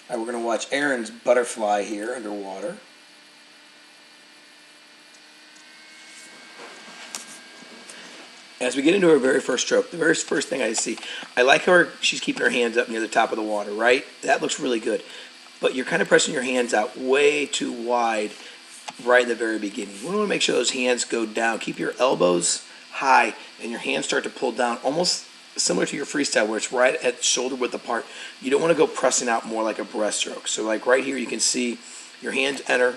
All right, we're going to watch Erin's butterfly here underwater. As we get into her very first stroke, the very first thing I see, I like how she's keeping her hands up near the top of the water, right? That looks really good. But you're kind of pressing your hands out way too wide right in the very beginning. We want to make sure those hands go down. Keep your elbows high and your hands start to pull down, almost similar to your freestyle where it's right at shoulder width apart. You don't want to go pressing out more like a breaststroke. So like right here you can see your hands enter,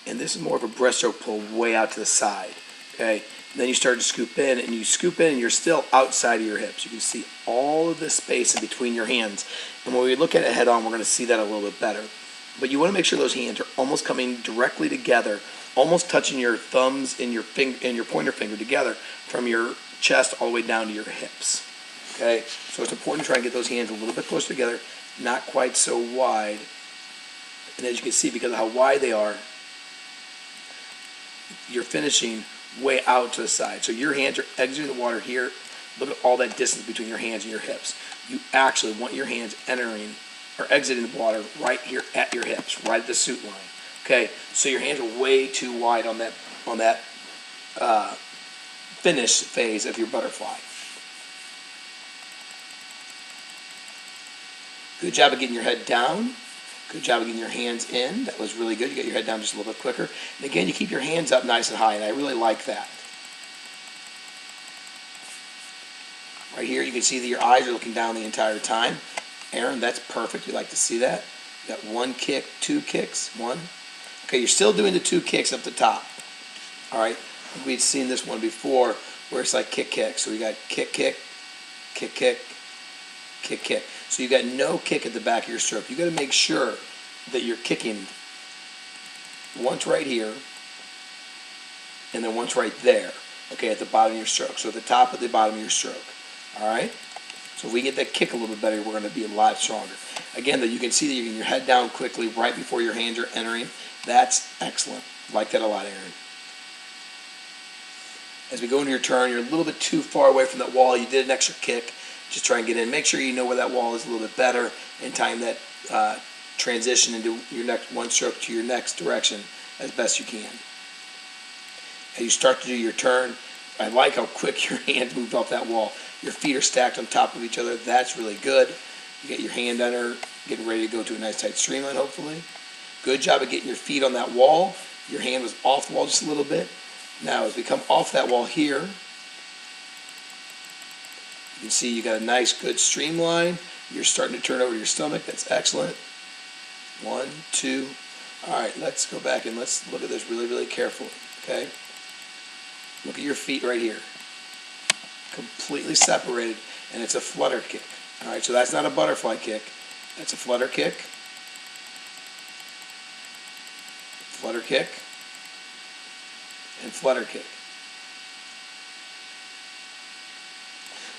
and this is more of a breaststroke pull way out to the side. Okay, and then you start to scoop in, and you scoop in and you're still outside of your hips. You can see all of this space in between your hands. And when we look at it head on, we're going to see that a little bit better. But you want to make sure those hands are almost coming directly together, almost touching your thumbs and your pointer finger together from your chest all the way down to your hips. Okay, so it's important to try and get those hands a little bit closer together, not quite so wide. And as you can see, because of how wide they are, you're finishing way out to the side. So your hands are exiting the water here. Look at all that distance between your hands and your hips. You actually want your hands entering or exiting the water right here at your hips, right at the suit line. Okay, so your hands are way too wide on that finish phase of your butterfly. Good job of getting your head down. Good job of getting your hands in. That was really good. You got your head down just a little bit quicker. And again, you keep your hands up nice and high, and I really like that. Right here, you can see that your eyes are looking down the entire time. Erin, that's perfect. You like to see that. You got one kick, two kicks, one. Okay, you're still doing the two kicks up the top. All right, we'd seen this one before where it's like kick, kick. So we got kick, kick, kick, kick, kick, kick. So you got no kick at the back of your stroke. You got to make sure that you're kicking once right here and then once right there, okay, at the bottom of your stroke. So at the top of the bottom of your stroke. All right? So if we get that kick a little bit better, we're going to be a lot stronger. Again, though, you can see that you're getting your head down quickly right before your hands are entering. That's excellent. Like that a lot, Erin. As we go into your turn, you're a little bit too far away from that wall. You did an extra kick. Just try and get in. Make sure you know where that wall is a little bit better and time that transition into your next one stroke to your next direction as best you can. As you start to do your turn, I like how quick your hands moved off that wall. Your feet are stacked on top of each other. That's really good. You get your hand under, getting ready to go to a nice tight streamline, hopefully. Good job of getting your feet on that wall. Your hand was off the wall just a little bit. Now, as we come off that wall here, you can see you got a nice, good streamline. You're starting to turn over your stomach. That's excellent. 1, 2. All right, let's go back and let's look at this really, really carefully, okay? Look at your feet right here. Completely separated, and it's a flutter kick. All right, so that's not a butterfly kick. That's a flutter kick. Flutter kick. And flutter kick.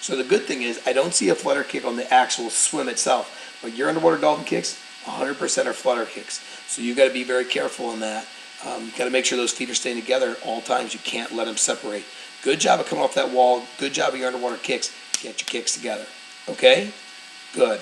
So the good thing is I don't see a flutter kick on the actual swim itself, but your underwater dolphin kicks 100% are flutter kicks. So you've got to be very careful on that. You've got to make sure those feet are staying together at all times. You can't let them separate. Good job of coming off that wall. Good job of your underwater kicks. Get your kicks together. Okay? Good.